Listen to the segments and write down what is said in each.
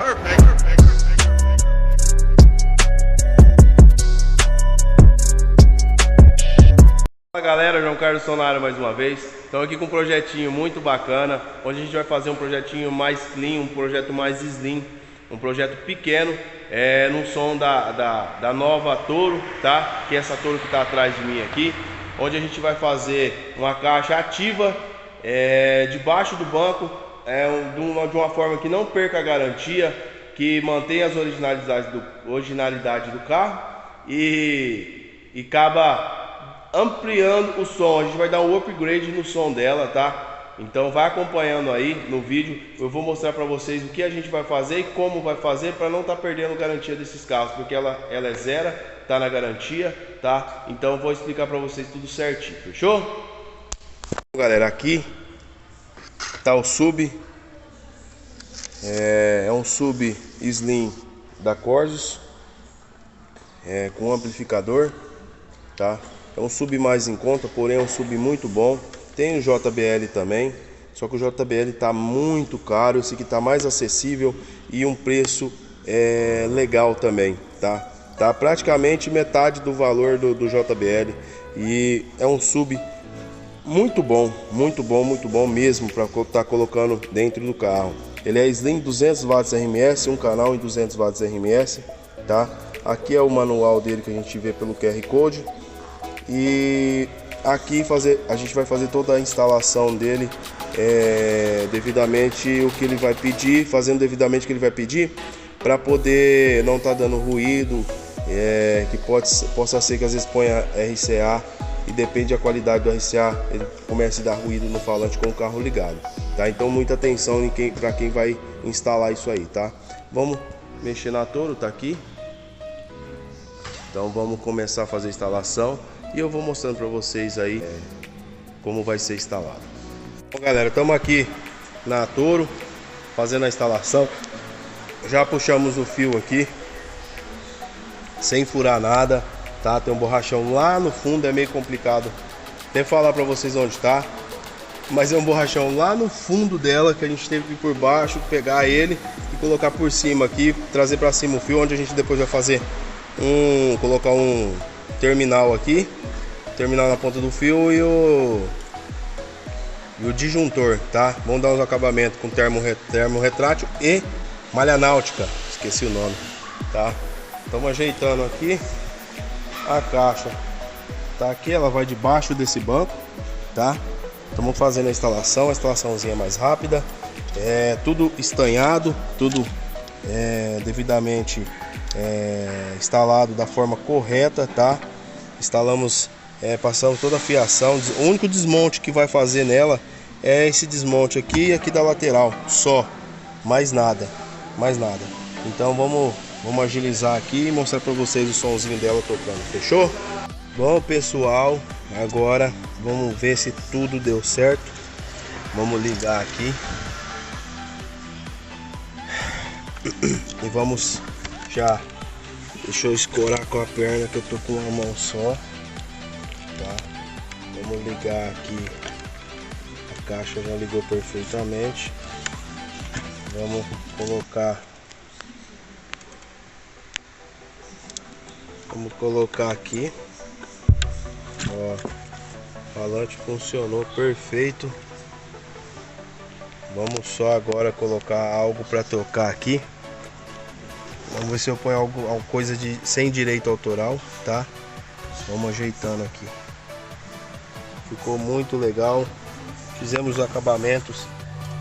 Fala galera, João Carlos Sonara mais uma vez. Estamos aqui com um projetinho muito bacana, onde a gente vai fazer um projetinho mais clean, um projeto mais slim, um projeto pequeno, no som da nova Toro, tá? Que é essa Toro que está atrás de mim aqui, onde a gente vai fazer uma caixa ativa debaixo do banco, de uma forma que não perca a garantia, que mantenha as originalidade do carro e acaba ampliando o som. A gente vai dar um upgrade no som dela, tá? Então vai acompanhando aí no vídeo. Eu vou mostrar para vocês o que a gente vai fazer e como vai fazer para não estar perdendo garantia desses carros, porque ela é zero, tá na garantia, tá? Então eu vou explicar para vocês tudo certinho, fechou? Galera, aqui tá o sub, é um sub slim da Corsus, com amplificador, tá? É um sub mais em conta, porém é um sub muito bom. Tem o JBL também, só que o JBL está muito caro. Esse aqui está mais acessível e um preço legal também, tá? Tá praticamente metade do valor do JBL. E é um sub muito bom mesmo para estar colocando dentro do carro. Ele é slim 200 watts RMS, um canal em 200 watts RMS, tá? Aqui é o manual dele que a gente vê pelo QR Code. E aqui a gente vai fazer toda a instalação dele devidamente o que ele vai pedir, fazendo devidamente o que ele vai pedir, para poder não estar dando ruído, que possa ser que às vezes ponha RCA e depende da qualidade do RCA, ele começa a dar ruído no falante com o carro ligado, tá? Então muita atenção para quem vai instalar isso aí, tá? Vamos mexer na Toro, tá aqui. Então vamos começar a fazer a instalação e eu vou mostrando para vocês aí como vai ser instalado. Bom galera, estamos aqui na Toro fazendo a instalação. Já puxamos o fio aqui sem furar nada, tá? Tem um borrachão lá no fundo, é meio complicado até falar para vocês onde tá, mas é um borrachão lá no fundo dela que a gente teve que ir por baixo, pegar ele e colocar por cima aqui, trazer para cima o fio, onde a gente depois vai fazer colocar um terminal aqui, terminal na ponta do fio e o disjuntor, tá? Vamos dar uns acabamentos com termo retrátil e malha náutica, esqueci o nome, tá? Estamos ajeitando aqui a caixa, tá aqui, ela vai debaixo desse banco, tá? Estamos fazendo a instalaçãozinha mais rápida, tudo estanhado, tudo devidamente instalado da forma correta, tá? Instalamos, passamos toda a fiação. O único desmonte que vai fazer nela é esse desmonte aqui e aqui da lateral, só, mais nada. Então vamos agilizar aqui e mostrar para vocês o somzinho dela tocando, fechou? Bom pessoal, agora vamos ver se tudo deu certo. Vamos ligar aqui e vamos já. Deixa eu escorar com a perna que eu tô com uma mão só, tá? Vamos ligar aqui. A caixa já ligou perfeitamente. Vamos colocar aqui. Ó, o falante funcionou perfeito. Vamos só agora colocar algo para tocar aqui. Vamos ver se eu ponho alguma coisa sem direito autoral, tá? Vamos ajeitando aqui. Ficou muito legal. Fizemos os acabamentos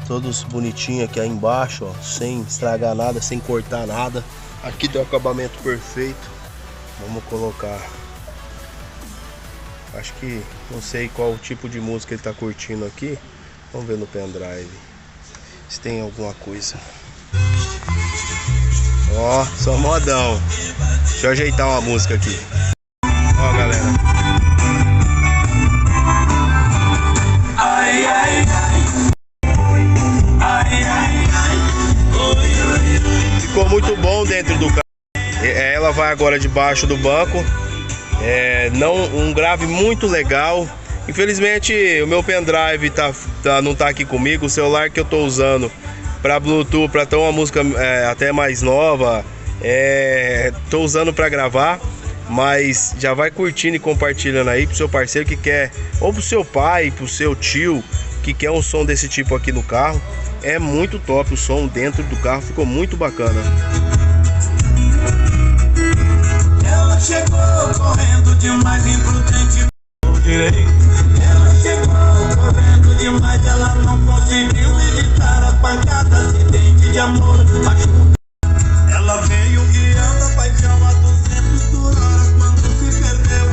todos bonitinhos aqui embaixo, ó, sem estragar nada, sem cortar nada. Aqui tem o acabamento perfeito. Vamos colocar. Acho que não sei qual tipo de música ele tá curtindo aqui. Vamos ver no pendrive se tem alguma coisa. Ó, só modão. Deixa eu ajeitar uma música aqui. Ó, galera. Ficou muito bom dentro do carro. Ela vai agora debaixo do banco. Um grave muito legal. Infelizmente o meu pendrive não tá aqui comigo. O celular que eu tô usando para Bluetooth, para ter uma música até mais nova. Tô usando para gravar, mas já vai curtindo e compartilhando aí pro seu parceiro que quer, ou pro seu pai, pro seu tio que quer um som desse tipo aqui no carro. É muito top o som dentro do carro, ficou muito bacana. Ela chegou correndo demais, imprudente por direito. Ela chegou correndo demais, ela não conseguiu evitar a pancada, acidente de amor. Ela veio guiando a paixão a 200 por hora quando se perdeu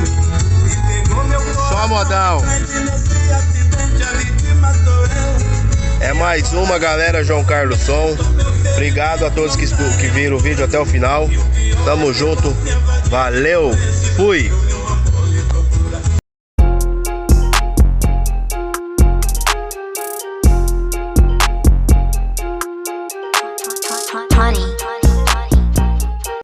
e pegou meu corpo. Só modal. Nesse acidente ali te matou eu. É mais uma, galera. João Carlos Som. Obrigado a todos que viram o vídeo até o final. Tamo junto. Valeu. Fui.